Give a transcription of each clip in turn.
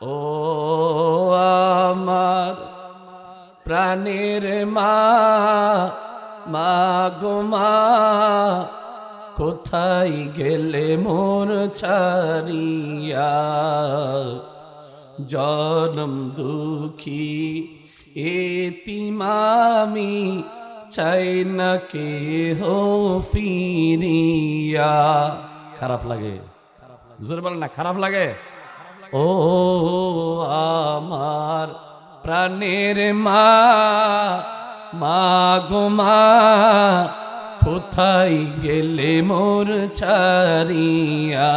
ও আমার প্রাণের মা, মা গো মা, কোথায় গেলে মোর ছাড়িয়া? জনম দুঃখী এতিমামি, চাই না কে হো ফিরিয়া। খারাপ লাগে? জোরে বলেন না, খারাপ লাগে? ও আমার প্রাণের মা, মা গো মা, কোথায় গেলে মোর ছাড়িয়া?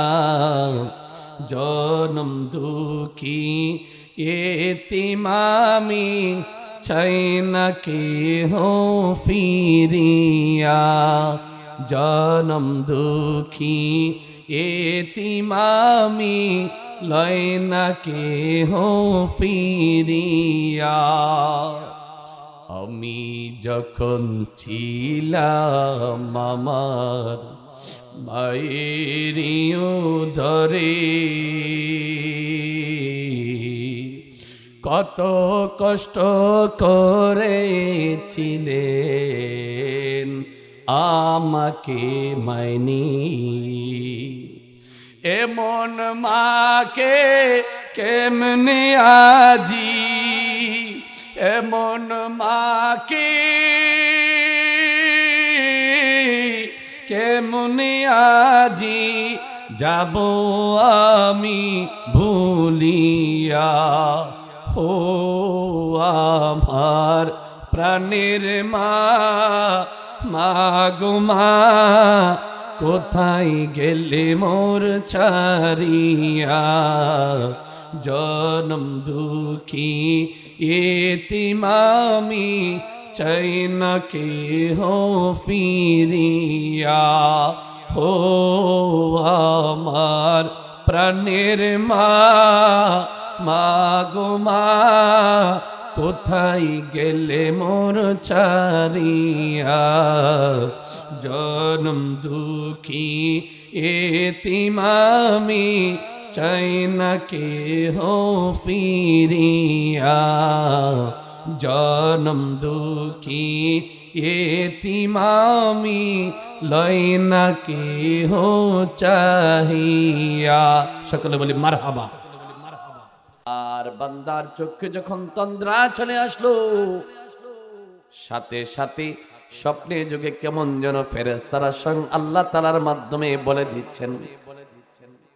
জনম দুঃখী এতিমামি, চাই না কে হো ফিরিয়া। জনম দুঃখী এতিমামি, লয় না কে হো ফিরিয়া। আমি যখন ছিলাম আমার মায়েরই উদরে, কত কষ্ট করেছিলেন আমাকে মাইনি। এমন মাকে কেমনে আজি, এমন মাকে কেমনে আজি যাব আমি ভুলিয়া। ও আমার প্রাণের মা, মা গো মা, কোথায় গেলে মোর ছাড়িয়া? জনম দুঃখী এতিমামি, চাই না কে হো ফিরিয়া। হো আমার প্রাণের মা, মা গো মা, কোথায় গেলে মোর ছাড়িয়া? জনম দুঃখী এতিমামি, চাই না কে হো ফিরিয়া। জনম দুঃখী এতিমামি, লয় না কে হো চাহিয়া। সকলে বলি মারহাবা। আর বান্দার চোখে যখন তন্দ্রা চলে আসলো, সাথে সাথে স্বপ্নে যুগে কেমন যেন ফেরেশতারা স্বয়ং আল্লাহ তাআলার মাধ্যমে বলে দিচ্ছেন,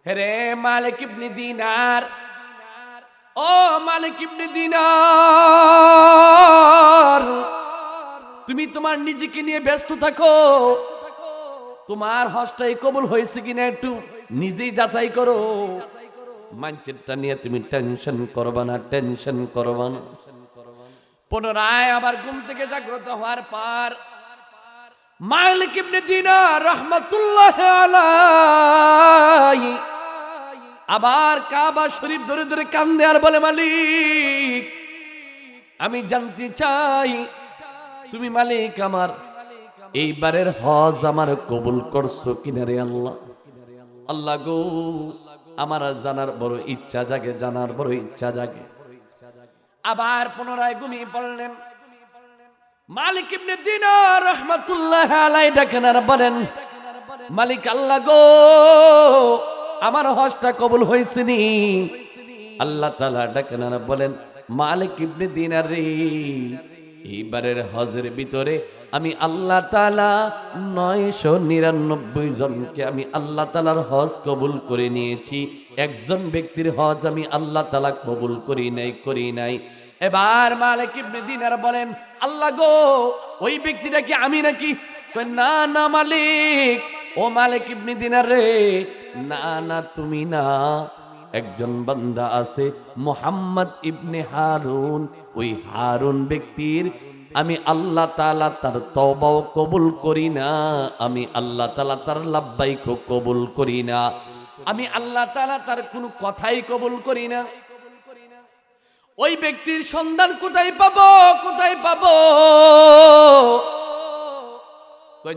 হে মালিক ইবনে দিনার, ও মালিক ইবনে দিনার, তুমি তোমার নিজেকে নিয়ে ব্যস্ত থাকো, তোমার হজটাই কবুল হয়েছে কিনা একটু নিজেই যাচাই করো। মানচিত্রটা নিয়ে তুমি টেনশন করবা না, টেনশন করবা না। পুনরায় আবার ঘুম থেকে জাগ্রত হওয়ার পর মালিক ইবনে দিনার রাহমাতুল্লাহ আলাইহি আবার কাবা শরীফ ধরে ধরে কান্দে আর বলে, মালিক আমি জানতে চাই তুমি মালিক আমার এইবারের হজ আমার কবুল করছো কিনা রে আল্লাহ। আল্লাহ গো, আমার জানার বড় ইচ্ছা জাগে, জানার বড় ইচ্ছা জাগে। আবার পুনরায় ঘুমিয়ে পড়লেন। মালিক ইবনে দিনার রাহমাতুল্লাহ আলাইহি ডাকেন আর বলেন, মালিক আল্লাহ গো, আমার হজটা কবুল হয়েছে নি? আল্লাহ তাআলা ডাকেন আর বলেন, মালিক ইবনে দিনার রে, এইবারের হজের ভিতরে আমি আল্লাহ তাআলা 999 জনকে আমি আল্লাহ তাআলার হজ কবুল করে নিয়েছি, একজন ব্যক্তির হজ আমি আল্লাহ তাআলা কবুল করি নাই। এবার মালিক ইবনে দিনার বলেন, আল্লাহ গো, ওই ব্যক্তিটা কি আমি নাকি? না না মালিক, ও মালিক ইবনে দিনার রে, না না তুমি না, একজন বান্দা আছে মুহাম্মদ ইবনে হারুন, ওই হারুন ব্যক্তির আমি আল্লাহ তাআলা তার তওবাও কবুল করি না, আমি আল্লাহ তাআলা তার লাব্বাইক কবুল করি না, আমি আল্লাহ তাআলা তার কোনো কথাই কবুল করি না। ওই ব্যক্তির সন্ধান কোথায় পাবো, কোথায় পাবো?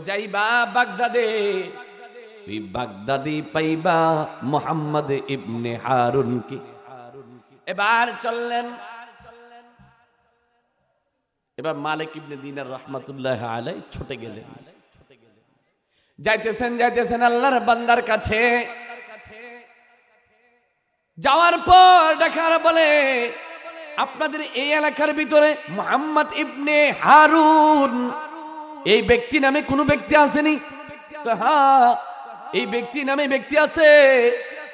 যাইবা বাগদাদে, তুই বাগদাদি পাইবা মুহাম্মদ ইবনে হারুন কে। এবার চললেন। এবার মালিক ইবনে দিনার রাহমাতুল্লাহ আলাইহি ছুটে গেলেন। যাইতেছেন আল্লাহর বান্দার কাছে। যাওয়ার পর দেখার বলে, আপনাদের এই এলাকার ভিতরে মুহাম্মদ ইবনে হারুন এই ব্যক্তি নামে কোন ব্যক্তি আসেনি? হ্যাঁ, এই ব্যক্তি নামে ব্যক্তি আছে।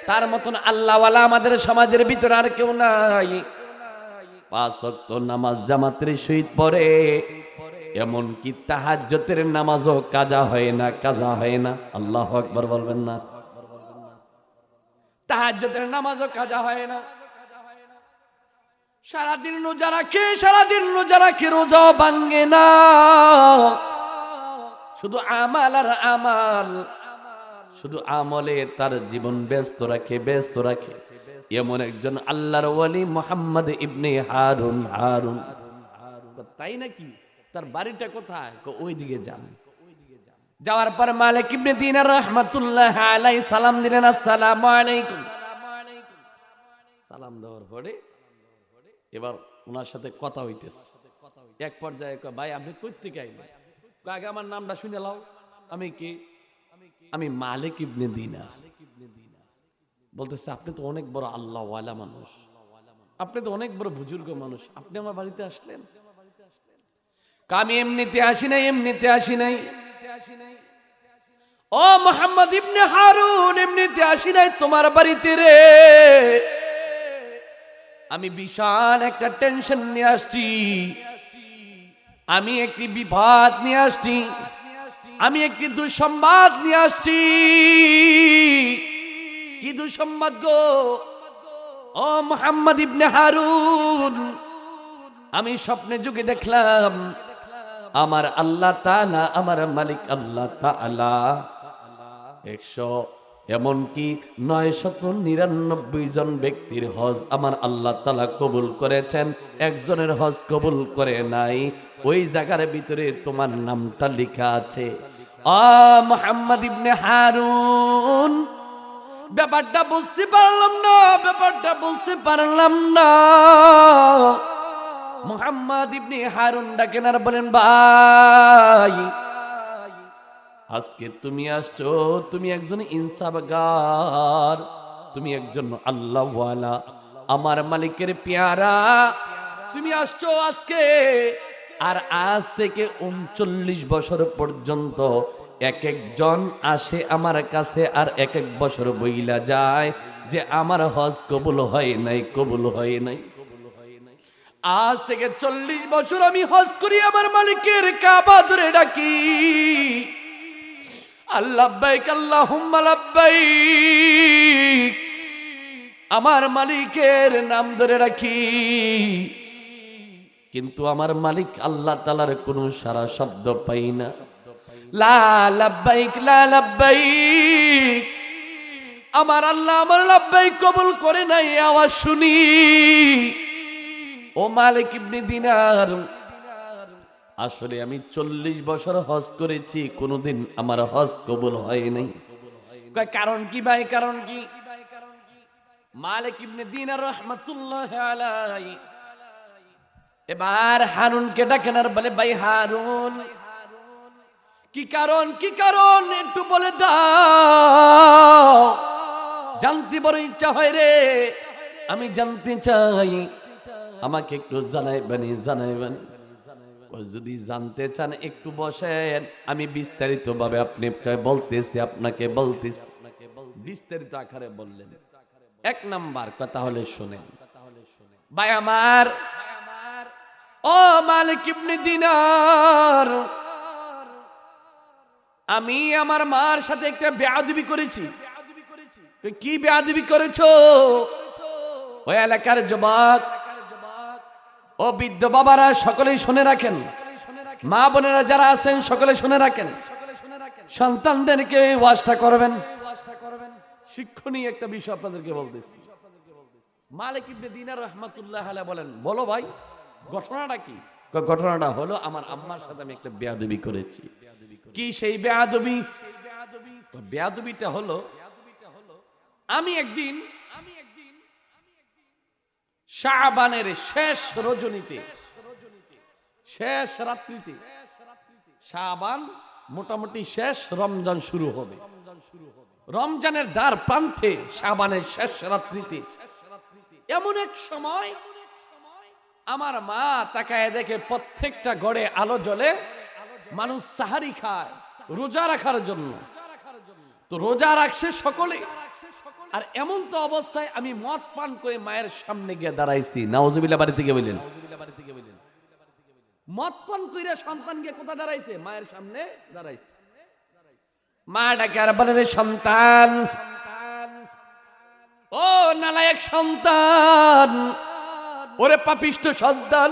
তার মতন আল্লাহওয়ালা আমাদের সমাজের ভিতরে আর কেউ নাই। 5 ওয়াক্ত নামাজ জামাতের সহিত পড়ে, এমনকি তাহাজ্জুদের নামাজও কাজা হয় না। আল্লাহু আকবার বলবেন না? তাহাজ্জুদের নামাজও কাজা হয় না। সারাদিন রোজা রাখে, রোজাও ভাঙে না। শুধু আমাল আর আমাল, শুধু আমলে তার জীবন ব্যস্ত রাখে। এমন একজন আল্লাহর ওয়ালি মুহাম্মদ ইবনে হারুন। তাই নাকি? তার বাড়িটা কোথায়? ওইদিকে যান। যাওয়ার পর মালিক ইবনে দিনার রাহমাতুল্লাহ আলাইহি সালাম দিলেন, আসসালামু আলাইকুম। সালাম দেওয়ার পরে এবার ওনার সাথে কথা হইতেছে। এক পর্যায়ে কয়, ভাই আপনি কই থেকে আইলেন? আগে আমার নামটা শুনে লাও। আমি কি? আমি মালিক ইবনে দিনার। বলতেছে, আপনি তো অনেক বড় আল্লাহওয়ালা মানুষ, আপনি তো অনেক বড় বুজুর্গ মানুষ, আপনি আমার বাড়িতে আসলেন? আমি এমনিতে আসি নাই। ও মুহাম্মদ ইবনে হারুন, এমনিতে আসি নাই তোমার বাড়িতে রে। আমি বিশাল একটা টেনশন নিয়ে আসছি, আমি একটি বিপদ নিয়ে আসছি, আমি একটি দুঃসংবাদ নিয়ে আসছি। কি দুঃসংবাদ গো? ও মুহাম্মদ ইবনে হারুন, আমি স্বপ্নে যুগে দেখলাম আমার আল্লাহ তাআলা, আমার মালিক আল্লাহ তাআলা এমনকি 999 জন ব্যক্তির হজ আমার আল্লাহ তাআলা কবুল করেছেন, একজনের হজ কবুল করে নাই। ওই জায়গার ভিতরে তোমার নামটা লেখা আছে। ও মুহাম্মদ ইবনে হারুন, ব্যাপারটা বুঝতে পারলাম না। মুহাম্মদ ইবনে হারুন ডাকেন আর বলেন, ভাই আজকে তুমি আসছো, তুমি একজন ইনসাফগার, তুমি একজন আল্লাহওয়ালা, আমার মালিকের পেয়ারা, তুমি আসছো আজকে। আর আজ থেকে 39 বছর পর্যন্ত এক একজন আসে আমার কাছে, আর এক বছর বইলা যায় যে আমার হজ কবুল হয় নাই। আজ থেকে 40 বছর আমি হজ করি, আমার মালিকের কাবা ধরে ডাকি, আল্লাহবাইক আল্লাহুম্মা লাব্বাইক, আমার মালিকের নাম ধরে রাখি। কিন্তু আমার মালিক আল্লাহ তাআলার কোনো সারা শব্দ পাই না। লা লাব্বাইক, আমার আল্লাহ আমার লাব্বাইক কবুল করে নাই, আওয়াজ শুনি। ও মালিক ইবনে দিনার, আসলে আমি 40 বছর হজ করেছি, কোনোদিন আমার হজ কবুল হয় নাই। কারণ কি ভাই, কারণ কি? মালিক ইবনে দিনার রাহমাতুল্লাহ আলাইহি এবার হারুনকে ডাকেন আর বলে, ভাই হারুন, কি কারণ একটু বলে দাও, জানতে বড় ইচ্ছা হয় রে, আমি জানতে চাই, আমাকে একটু জানাইবেন। যদি জানতে চান একটু বসেন, আমি বিস্তারিত ভাবে আপনাকে বলতেছি। বিস্তারিত আকারে বললেন। 1 নাম্বার কথা হলে শুনেন ভাই আমার, ও মালিক ইবনে দিনার, আমি আমার মার সাথে একটা বেয়াদবি করেছি। কি বেয়াদবি করেছো? ওই এলাকার যুবক ও বৃদ্ধ বাবারা সকলেই শুনে রাখেন, মা বোনেরা যারা আছেন সকলে শুনে রাখেন, সন্তানদেরকে ওয়াজটা করবেন। শিক্ষণীয় একটা বিষয় আপনাদেরকে বলতেছি। মালিক ইবনে দিনার রাহমাতুল্লাহ আলাইহি বলেন, বলো ভাই ঘটনাটা কি? ঘটনাটা হলো আমার আম্মার সাথে আমি একটা বেয়াদবি করেছি। কি সেই বেয়াদবি? বেয়াদবিটা হলো, আমি একদিন শাবানের শেষ রজনীতে, শেষ রাত্রিতে, শাবান মোটামুটি শেষ, রমজান শুরু হবে। রমজানের দ্বার প্রান্তে শাবানের শেষ রাত্রিতে এমন এক সময় আমার মা তাকায় দেখে প্রত্যেকটা ঘরে আলো জ্বলে, মানুষ সাহারি খায় রোজা রাখার জন্য। তো রোজা রাখছে সকলে, আর এমন তো অবস্থায় আমি মদ পান করে মায়ের সামনে গিয়ে দাঁড়াইছি। নাউজুবিল্লাহ, বাড়ি থেকে বললেন, মদ পান করে সন্তান গিয়ে কোথায় দাঁড়াইছে? মায়ের সামনে দাঁড়াইছে। মা ডাকে আর বলে, রে সন্তান, ও নালায়েক সন্তান, ওরে পাপিষ্ট সন্তান,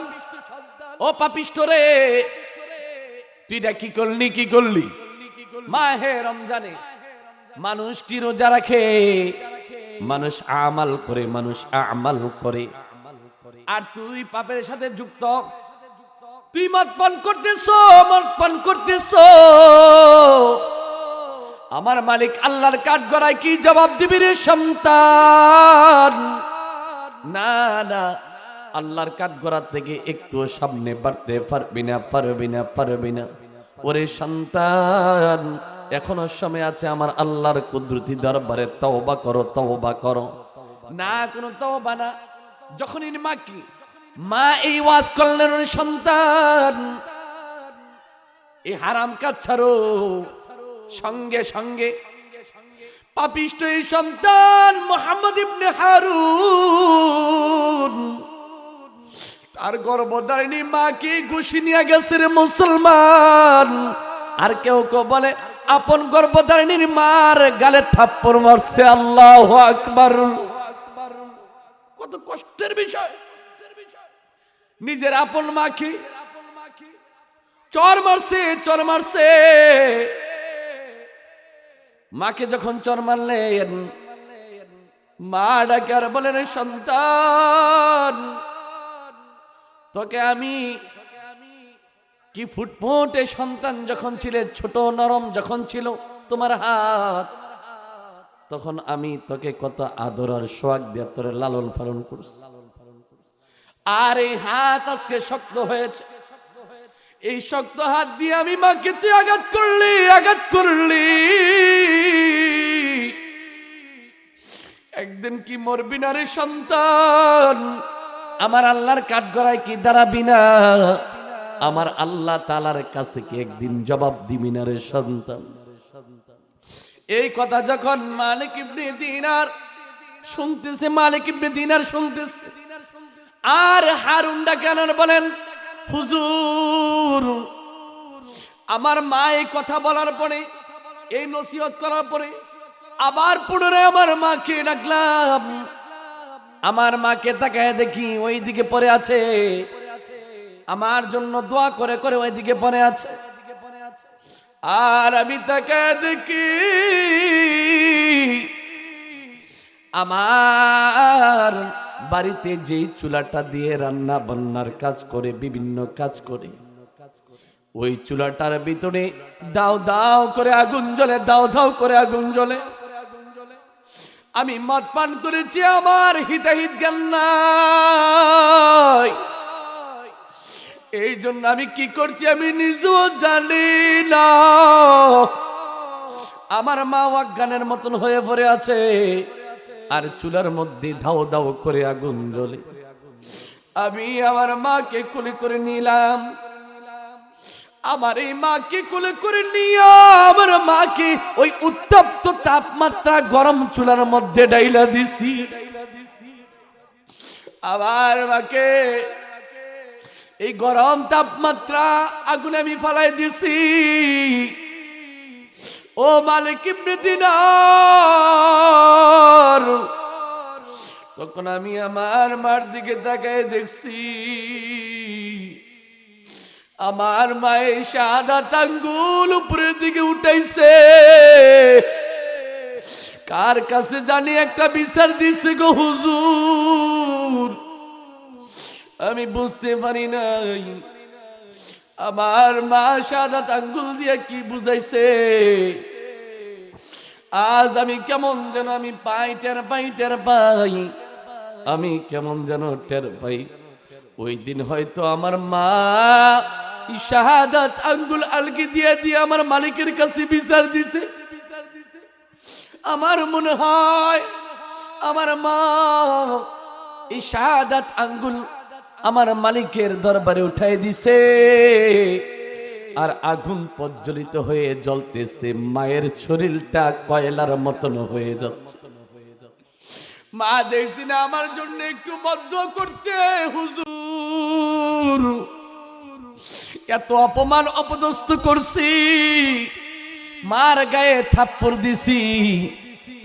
ও পাপিষ্ট রে, তুই এটা কি করলি, কি করলি? মাহে রমজানে মানুষ কি রোজা রাখে? মানুষ আমাল করে, মানুষ আমাল করে, আর তুই পাপের সাথে যুক্ত। তুই মদ পান করতেছ, মদ পান করতেছ। আমার মালিক আল্লাহর কাঠগড়ায় কি জবাব দিবি রে সন্তান? না না, আল্লাহর কাঠগড়া থেকে একটু সামনে বাড়তে পারবি না, পারবি না, পারবি না। ওরে সন্তান, এখনো সময় আছে, আমার আল্লাহর কুদরতি দরবারে তওবা করো, তওবা করো। না, কোনো তওবা না। যখনই মা এই ওয়াজ করলেন, সন্তান এই হারাম কাজ ছাড়ো, সঙ্গে সঙ্গে পাপিষ্ট এই সন্তান মুহাম্মদ ইবনে হারুন তার গর্ভধারিণী মাকে ঘুষি নিয়ে গেছে রে মুসলমান। আর কেউ কেউ বলে আপন গর্ভধারিণীর মার গালে থাপ্পড় মারছে। আল্লাহু আকবার! কত কষ্টের বিষয়। নিজের আপন মাকে চর মারছে, চর মারছে। মাকে যখন চর মারলেন, মা ডাকে আর বলেন, সন্তান তোকে আমি কি ফুটফুটে সন্তান যখন ছিলে, ছোট নরম যখন ছিল তোমার হাত, তখন আমি তোকে কত আদর আর সোহাগ দিয়ে তোরে লালন পালন করছি। আর এই হাত আজকে শক্ত হয়েছে, এই শক্ত হাত দিয়ে আমি মাকে তুই আঘাত করলি, আঘাত করলি। একদিন কি মরবি না রে সন্তান? আমার আল্লাহর কাঠগড়ায় কি দাঁড়াবি না? আমার আল্লাহ তাআলার কাছে কি একদিন জবাব দিবি না রে সন্তান? এই কথা যখন মালিক ইবনে দিনার শুনতেছে, মালিক ইবনে দিনার শুনতেছে, আর হারুন ডাকে আনার বলেন, হুজুর আমার মা এই কথা বলার পরে, এই নসিহত করার পরে আবার পুনরায় আমার মাকে ডাকলাম। আমার মাকে তাকায় দেখি ওই দিকে পড়ে আছে, আমার জন্য দোয়া করে করে ওই দিকে পড়ে আছে। আর আমি তাকায় দেখি আমার বাড়িতে যেই চুলাটা দিয়ে রান্না বান্নার কাজ করে, বিভিন্ন কাজ করে, ওই চুলাটার ভিতরে দাও দাও করে আগুন জ্বলে, দাও দাও করে আগুন জ্বলে। আমি মদ পান করেছি, আমার হিতাহিত জ্ঞান নাই। এই জন্য আমি কি করছি আমি নিজেও জানি না। আমার মা অজ্ঞানের মতন হয়ে পড়ে আছে, আর চুলার মধ্যে ধাও দাও করে আগুন জ্বলে। আমি আমার মাকে কোলে করে নিলাম, আমার এই মাকে কোলে করে নিয়ে আমার মাকে ওই উত্তপ্ত তাপমাত্রা গরম চুলার মধ্যে ডাইলা দিছি। আমার মাকে এই গরম তাপমাত্রা আগুনে আমি ফালাই দিছি। ও মালিক ইবনে দিনার, তখন আমি আমার মার দিকে তাকায় দেখছি, আমার মায়ের শাহাদাত আঙ্গুল উপরের দিকে উঠাইছে। কার কাছে জানি একটা বিচার দিছে গো হুজুর, আমি বুঝতে পারি নাই। আমার মা শাহাদাত আঙ্গুল দিয়ে কি বুঝাইছে, আজ আমি কেমন যেন আমি পাই, টের পাই। আমি কেমন যেন টের পাই ওই দিন হয়তো আমার মা শাহাদাত আঙ্গুল আলগি দিয়ে দিয়ে আমার মালিকের কাছে বিচার দিছে। আমার মনে হয় আমার মা এই শাহাদাত আঙ্গুল আমার মালিকের দরবারে উঠাই দিছে, আর আগুন প্রজ্বলিত হয়ে জ্বলতেছে, মায়ের শরীরটা কয়লার মতন হয়ে যাচ্ছে। মা দেখছি না আমার জন্য একটু বদ্ধ করতে, হুজুর এত অপমান অপদস্থ করছি, মার গায়ে থাপ্পড় দিছি,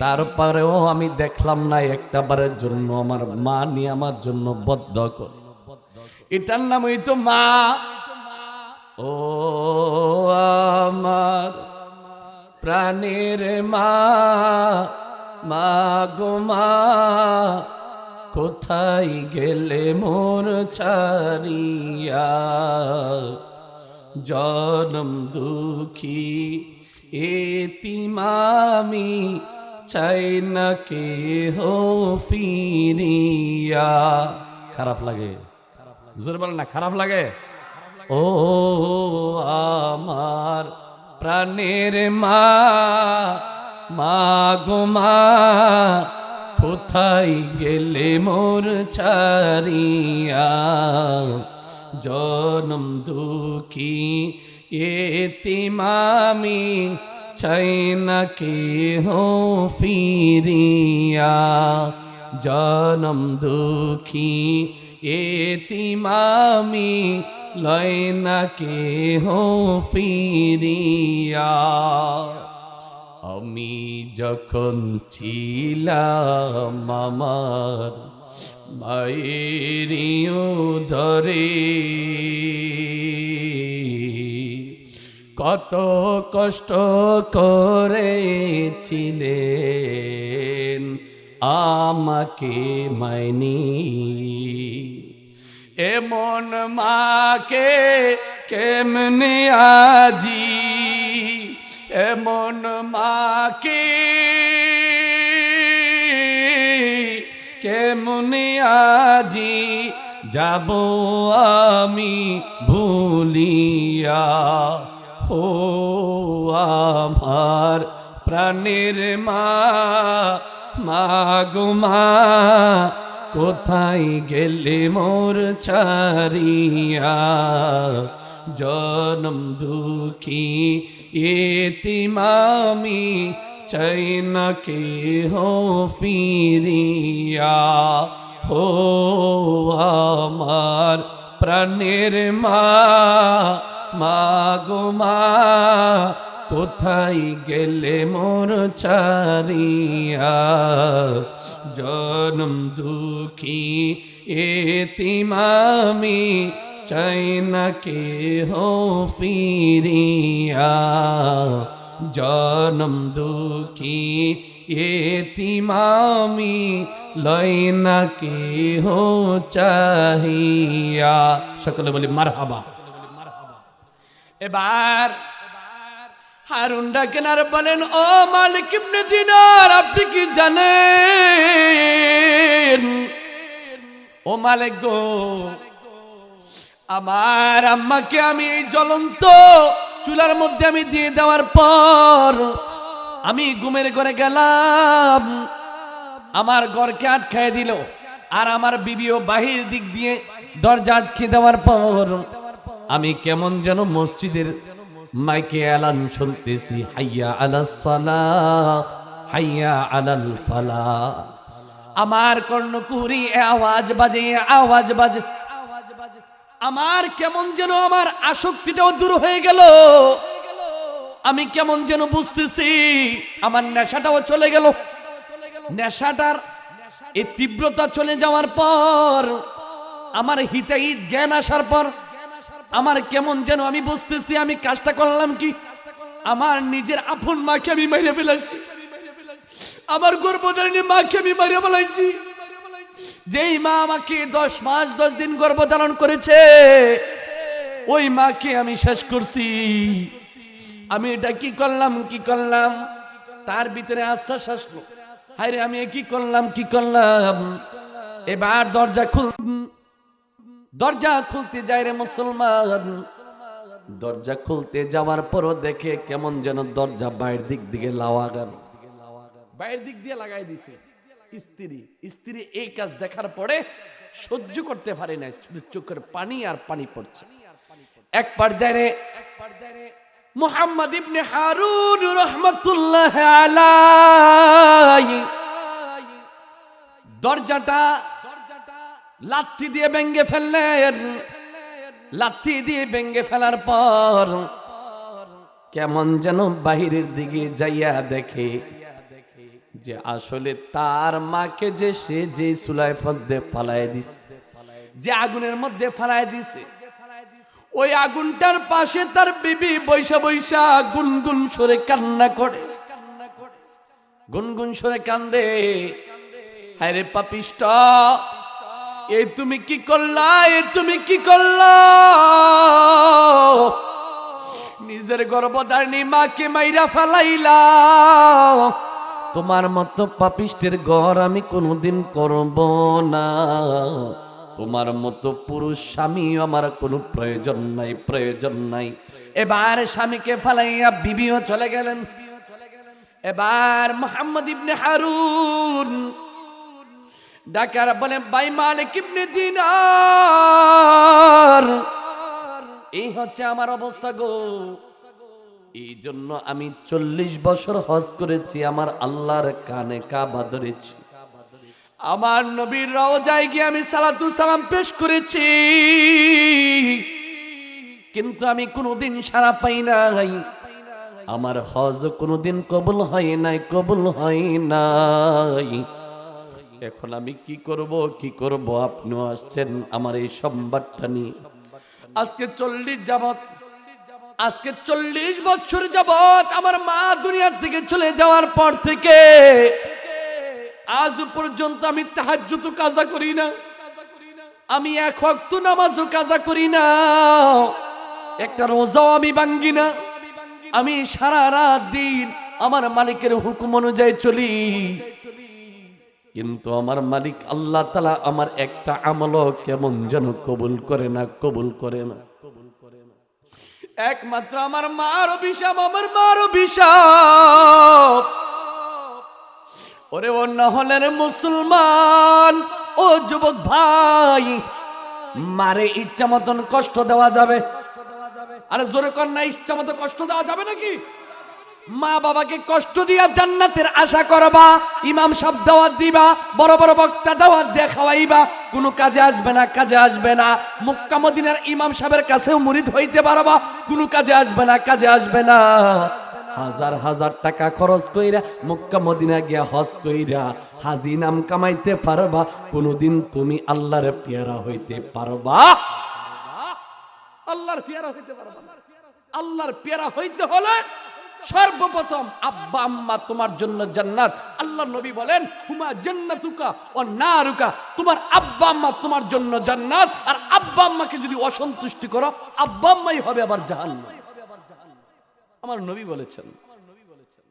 তারপরেও আমি দেখলাম না একটা বারের জন্য আমার মা নিয়ে আমার জন্য বদ্ধ কর। এটার নাম হইতো মা। ও আমার প্রাণের মা, মা গো মা, কোথায় গেলে মোর ছাড়িয়া, জনম দুঃখী এতিমামি, চাই না কে হো ফিরিয়া। খারাপ লাগে, জোরে বলেন না, খারাপ লাগে? ও আমার প্রাণের মা, মা গো মা, কোথায় গেলে মোর ছাড়িয়া, জনম দুঃখী এতিমামি, চাই না কে হো ফিরিয়া, জনম দুঃখী এতিমামি, লয় না কে হো ফিরিয়া। আমি যখন ছিলাম আমার মায়ের উদরে, কত কষ্ট করেছিলেন আমাকে মাইনি, এমন মাকে কেমনে আজি, এমন মাকে কেমনে আজি যাব আমি ভুলিয়া, ও আমার প্রাণের মা, মা গো মা, কোথায় গেলে মোর ছাড়িয়া, জনম দুঃখী এতিমামি, চাই না কে হো ফিরিয়া, হো আমার প্রাণের মা, মা গো মা, কোথায় গেলে মোর ছাড়িয়া, জনম দুঃখী এতিমামি, চাই না কে হো ফিরিয়া, জনম দুঃখী এতিমামি, লয় না কে হো চাহিয়া। সকলে বলি মারহাবা। এবার হারুন ডাকেন আর বলেন, ও মালিক ইবনে দিনার, আপনি কি জানেন? ও মালিক গো, আমার আম্মাকে আমি এই জ্বলন্ত চুলার মধ্যে আমি দিয়ে দেওয়ার পর আমি ঘুমের ঘরে গেলাম, আমার ঘরকে আটকায় দিল, আর আমার বিবিও বাহির দিক দিয়ে দরজা আটকে দেওয়ার পর আমি কেমন যেন মসজিদের মাইকে এলান শুনতেছি, হাইয়া আলাস সালাহ, হাইয়া আলাল ফালাহ। আমার কর্ণকুহরি আওয়াজ বাজে, আওয়াজ বাজে, আমার কেমন যেন আমার আসক্তিটাও দূর হয়ে গেল, আমি কেমন যেন বুঝতেছি আমার নেশাটাও চলে গেল। নেশাটার এই তীব্রতা চলে যাওয়ার পর, আমার হিতাহিত জ্ঞান আসার পর আমার কেমন যেন আমি বুঝতেছি আমি কাজটা করলাম কি, আমার নিজের আপন মাকে আমি মেরে ফেলাইছি, আমার গর্ভধারিণী মাকে আমি মেরে ফেলাইছি। যেই মা আমাকে 10 মাস 10 দিন গর্ভধারণ করেছে, ওই মাকে আমি শেষ করছি। আমি এটা কি করলাম, কি করলাম? তার ভিতরে আশ্বাস আসলো, হায় রে আমি কি করলাম, কি করলাম? এবার দরজা খুলতে যায় রে মুসলমান। দরজা খুলতে যাওয়ার পরও দেখে কেমন যেন দরজা বাইরের দিক দিকে লাগানো, বাইরের দিক দিয়ে লাগাই দিছে। স্ত্রী এই কাজ দেখার পরে সহ্য করতে পারে না, চোখের পানি আর পানি পড়ছে। এক পর্যায়ে মুহাম্মদ ইবনে হারুন রাহমাতুল্লাহ আলাইহি দরজাটা লাঠি দিয়ে ভেঙে ফেললেন। লাঠি দিয়ে ভেঙে ফেলার পর কেমন যেন বাহিরের দিকে যাইয়া দেখে যে আসলে তার মাকে যে চুলায় মধ্যে ফালায় দিছে, যে আগুনের মধ্যে ফালায় দিছে, ওই আগুনটার পাশে তার বিবি বৈশা বৈশা গুনগুন সরে কান্না করে, গুনগুন সরে কান্দে। হায়রে পাপিষ্ট, এই তুমি কি করলা, তুমি কি করলা? নিজের গর্ভধারিণী মাকে মাইরা ফেলাইলা। তোমার মতো পাপিষ্টের ঘর আমি কোনোদিন করব না। তোমার মতো পুরুষ স্বামী আমার কোনো প্রয়োজন নাই, প্রয়োজন নাই। এবার স্বামীকে ফালাইয়া বিবিও চলে গেলেন। এবার মুহাম্মদ ইবনে হারুন ডাকার বলে, ভাই মালিক ইবনে দিনার, এই হচ্ছে আমার অবস্থা গো। এই জন্য আমি 40 বছর হজ করেছি, আমার আল্লাহর কানে কাবা ধরেছি, আমার নবীর রওজায় গিয়ে আমি সালাতু সালাম পেশ করেছি, কিন্তু আমি কোনোদিন সাড়া পাই নাই। আমার হজ কোনোদিন কবুল হয় নাই, কবুল হয় নাই। এখন আমি কি করব, কি করব? আপনিও আসছেন আমার এই সংবাদটা নিয়ে। আজকে 40 বছর যাবত আমার মা দুনিয়ার থেকে চলে যাওয়ার পর থেকে আজ পর্যন্ত আমি তাহাজ্জুদ কাজা করি না, আমি এক ওয়াক্ত নামাজও কাজা করি না, একটা রোজাও আমি ভাঙ্গি না। আমি সারা রাত দিন আমার মালিকের হুকুম অনুযায়ী চলি, কিন্তু আমার মালিক আল্লাহ তাআলা আমার একটা আমলও কেমন যেন কবুল করে না, কবুল করে না। একমাত্র আমার মার অভিশাপ, আমার মার অভিশাপ। ওরে ও না হলেন মুসলমান, ও যুবক ভাই, মারে ইচ্ছা মতন কষ্ট দেওয়া যাবে? আরে জোরে কর না, ইচ্ছা মতো কষ্ট দেওয়া যাবে নাকি? মা বাবাকে কষ্ট দিয়া জান্নাতের আশা করবা, ইমাম সাহেব দাওয়াত দিবা, বড় বড় বক্তা দাওয়াত দিয়ে খাওয়াইবা, কোনো কাজে আসবে না, কাজে আসবে না। মক্কা মদিনার ইমাম সাহেবের কাছেও মুরিদ হইতে পারবা, কোনো কাজে আসবে না, কাজে আসবে না। হাজার হাজার টাকা খরচ কইরা মক্কা মদিনা গিয়া হজ কইরা হাজি নাম কামাইতে পারবা, কোনদিন তুমি আল্লাহর পেয়ারা হইতে পারবা? আল্লাহর পেয়ারা হইতে পারবা না। আল্লাহর পেয়ারা হইতে হলে সর্বপ্রথম আব্বা আম্মা তোমার জন্য জান্নাত। আল্লাহ নবী বলেন, হুমা জান্নাতুকা ওয়া নারুকা, তোমার আব্বা আম্মা তোমার জন্য জান্নাত, আর আব্বা আম্মাকে যদি অসন্তুষ্টি করো, আব্বা আম্মাই হবে আবার জাহান্নাম। আমার নবী বলেছেন।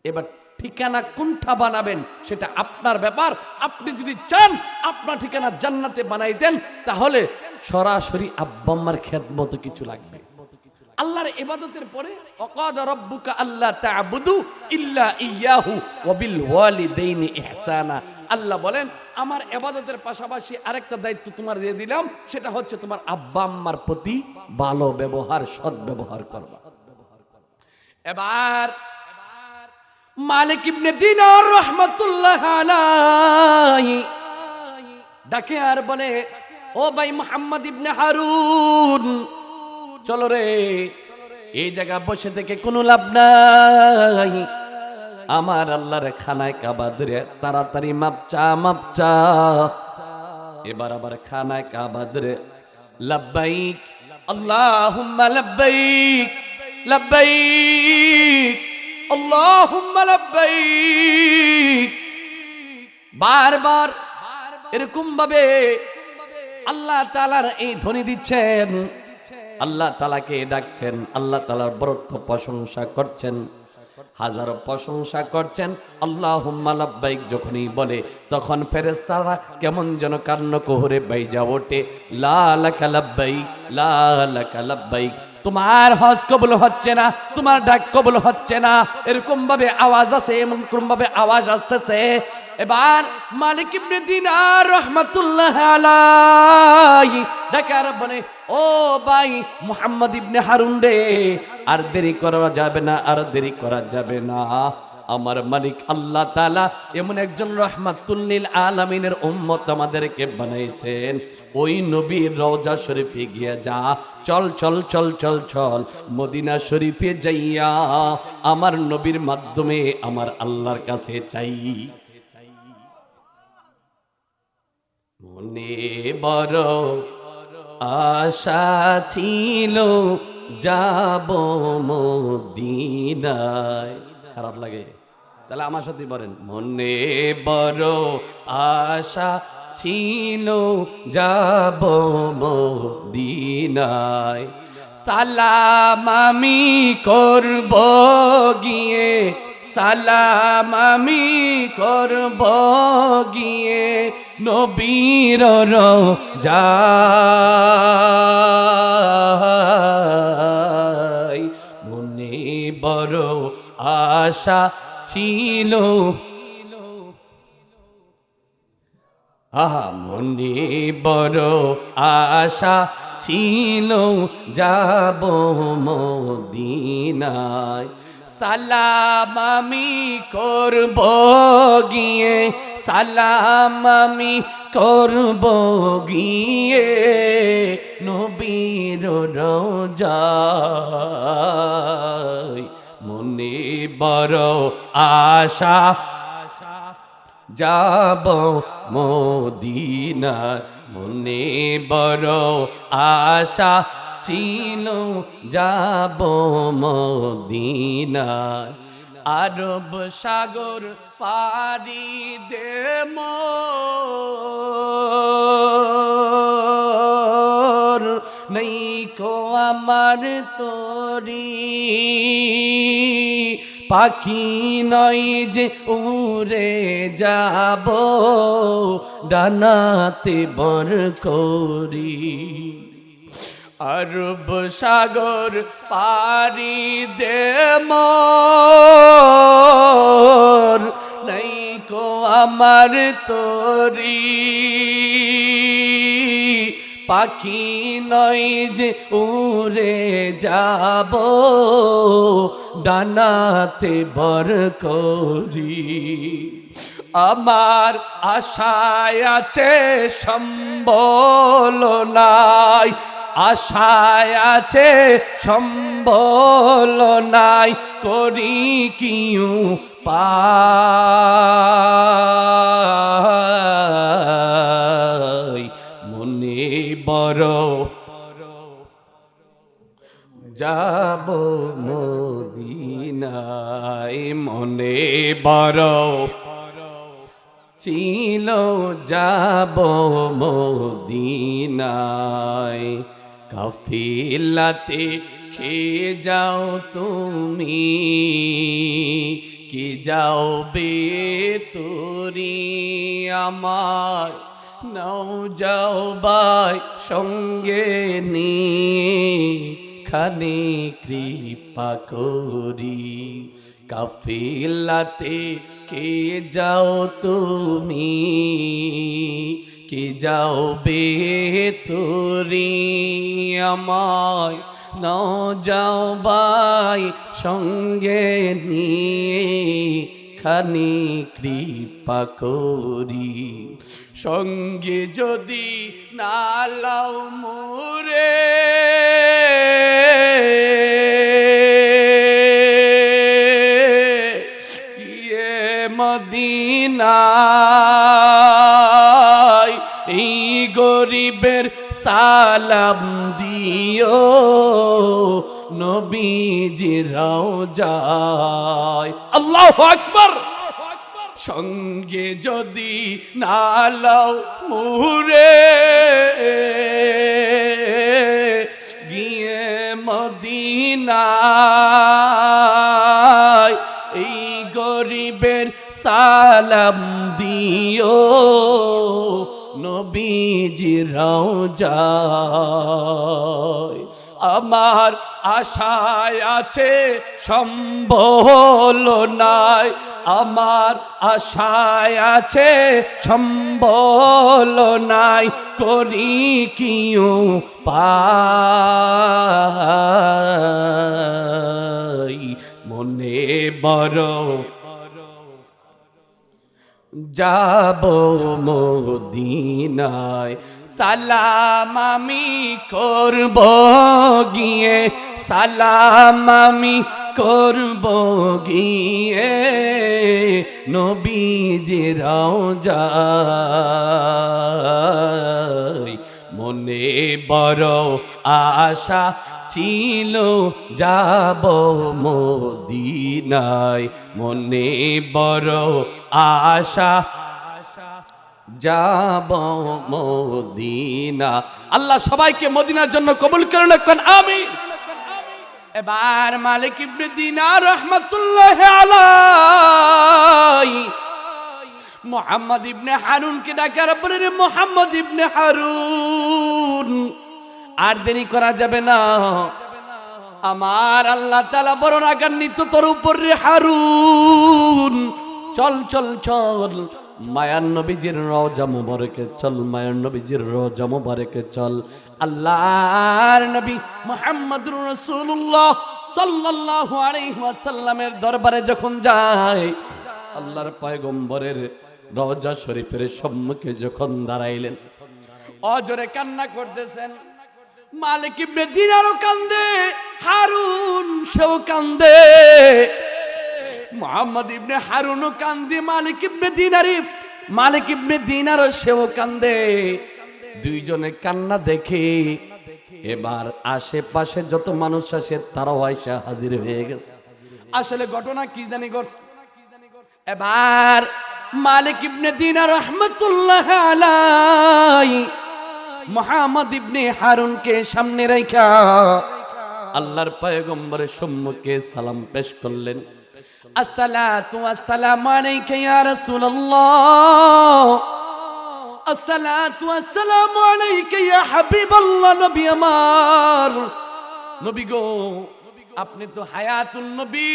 এবার ঠিকানা কোনটা বানাবেন সেটা আপনার ব্যাপার। আপনি যদি চান আপনার ঠিকানা জান্নাতে বানাই দেন, তাহলে সরাসরি আব্বা আম্মার খেদমত কিছু লাগবে। আল্লাহর ইবাদতের পরে ওয়াকাদা রাব্বুকা আল্লা তা'বুদু ইল্লা ইয়াহু ওয়া বিল ওয়ালিদাইনি ইহসানা, আল্লাহ বলেন আমার ইবাদতের পাশাপাশি আরেকটা দায়িত্ব তোমার দিয়ে দিলাম, সেটা হচ্ছে তোমার আব্বা আম্মার প্রতি ভালো ব্যবহার, সৎ ব্যবহার করবা। এবার মালিক ইবনে দিনার রাহমাতুল্লাহ আলাইহি ডাকে আর বলে, ও ভাই মুহাম্মদ ইবনে হারুন, চলো রে, এই জায়গা বসে থেকে কোনো লাভ নাই। আমার আল্লাহর খানায় কাবা ধরে তাড়াতাড়ি মাপচা মাপচা। এবার আবার খানায় কাবা ধরে লাব্বাইক আল্লাহুম্মা লাব্বাইক, লাব্বাইক আল্লাহুম্মা লাব্বাইক, বারবার এরকম ভাবে আল্লাহ তাআলার এই ধ্বনি দিচ্ছেন, আল্লাহ তাআলাকে ডাকছেন, আল্লাহ তাআলার বরত্ব প্রশংসা করছেন। হাজারো প্রশংসা করছেন। আল্লাহুম্মা লাব্বাইক যখনই বলে তখন ফেরেশতারা কেমন যেন কান্নাকোহরে বাইজা ওঠে, লা লাকা লাব্বাইক, লা লাকা লাব্বাইক। তোমার হজ কবুল হচ্ছে না, তোমার ডাক কবুল হচ্ছে না, এরকম ভাবে আওয়াজ আছে, এরকম ভাবে আওয়াজ আসতেছে। এবার মালিক ইবনে দিনার রাহমাতুল্লাহ আলাইহি ডাকার বলে, ও ভাই মুহাম্মদ ইবনে হারুন রে, আর দেরি করা যাবে না, আর দেরি করা যাবে না। আমার মালিক আল্লাহ তাআলা এমন একজন রাহমাতুল লিল আলামিনের উম্মত আমাদেরকে বানাইছেন। ওই নবীর রওজা শরীফে গিয়ে যা, চল চল চল চল চল মদিনা শরীফে যাইয়া আমার নবীর মাধ্যমে আমার আল্লাহর কাছে চাই। মনে বড় আশা ছিল যাব মদিনায়। খারাপ লাগে? তাহলে আমার সাথে বলেন, মনে বড় আশা ছিল যাব মদিনায়। সালাম আমি করব গিয়ে, সালাম আমি করব গিয়ে নবীর রওজায়। মনে বড় আশা ছিল, আহা মনে বড় আশা ছিল যাব মদিনায়। সালাম আমি করব গিয়ে, সালাম আমি করব গিয়ে নবীর রওজায়। মনে বড় আশা যাব মদিনায়। মনে বড় আশা ছিল যাব মদিনায়। আরব সাগর পাড়ি দেব নেই কো আমার তরি, পাখি নয় যে উড়ে যাব ডানাতে বর করি। আরব সাগর পাড়ি দেব নাই কো আমার তরি, পাখি নয় যে উড়ে যাব ডানাতে বর করি। আমার আশায় আছে সম্বল নাই, আশায় আছে সম্বল নাই, করি কিউ পাই। মনে বড় যাব মদিনায়। মনে বড় ছিল যাব মদিনায়। কাফিলাতে খেয়ে যাও তুমি, কি যাও বে তোরি আমার, নাও যাও বাই সঙ্গে নিয়ে খানি কৃপা করি। কাফিলাতে কে যাও তুমি, কি যাও বে তোরি আমায়, নাও যাও বাই সঙ্গে নিয়ে খানি কৃপা করি। সঙ্গে যদি না লাও মোরে মদিনায়, এই গরিবের সালাম দিও নবীজির রওজায়। আল্লাহু আকবার। সঙ্গে যদি না লাও মুরে গিয়ে মদিনায়, সালাম দিও নবীজি রওজায়। আমার আশায় আছে সম্বল নাই, আমার আশায় আছে সম্বল নাই, করি কিও পাই মনে বড় যাব মদিনায়। সালাম আমি করব গিয়ে, সালাম আমি করব গিয়ে নবীজির রওজায়। মনে বড় আশা ছিল যাব মদিনায়, মনে বড় আশা যাব মদিনা। আল্লাহ সবাইকে মদিনার জন্য কবুল করে রাখুন, আমিন। এবার মালিক ইবনে দিনার রাহমাতুল্লাহি আলাইহি মুহাম্মদ ইবনে হারুনকে ডাকে আর বলে, রে মুহাম্মদ ইবনে হারুন, আর দেরি করা যাবে না, আমার আল্লাহ তাআলা বড় রাগান্বিত তোর উপর রে হারুন। চল চল চল, মায়ার নবীজির রওজা মুবারকে চল, মায়ার নবীজির রওজা মুবারকে চল। আল্লাহর নবী মুহাম্মদুর রাসূলুল্লাহ সাল্লাল্লাহু আলাইহি ওয়াসাল্লামের দরবারে যখন যায়, আল্লাহর পয়গম্বরের রওজা শরীফের সম্মুখে যখন দাঁড়াইলেন, অজরে কান্না করতেছেন। মালিক ইবনে দিনারও কান্দে, হারুন সেও কান্দে, মুহাম্মদ ইবনে হারুনও কান্দে, মালিক ইবনে দিনারও সেও কান্দে। দুইজনে কান্না দেখে এবার আশেপাশে যত মানুষ আসে তারাও আইসা হাজির হয়ে গেছে। আসলে ঘটনা কি জানি ঘটছে। এবার মালিক ইবনে দিনার রাহমাতুল্লাহি আলাইহি মুহাম্মদ ইবনে হারুনকে সামনে রাখা আল্লাহর পয়গম্বরের সম্মুখে সালাম পেশ করলেন। আসসালাতু ওয়াসসালামু আলাইকা ইয়া রাসূলুল্লাহ, আসসালাতু ওয়াসসালামু আলাইকা ইয়া হাবিবাল্লাহ। নবী আমার, নবী গো, আপনি তো হায়াতুন নবী,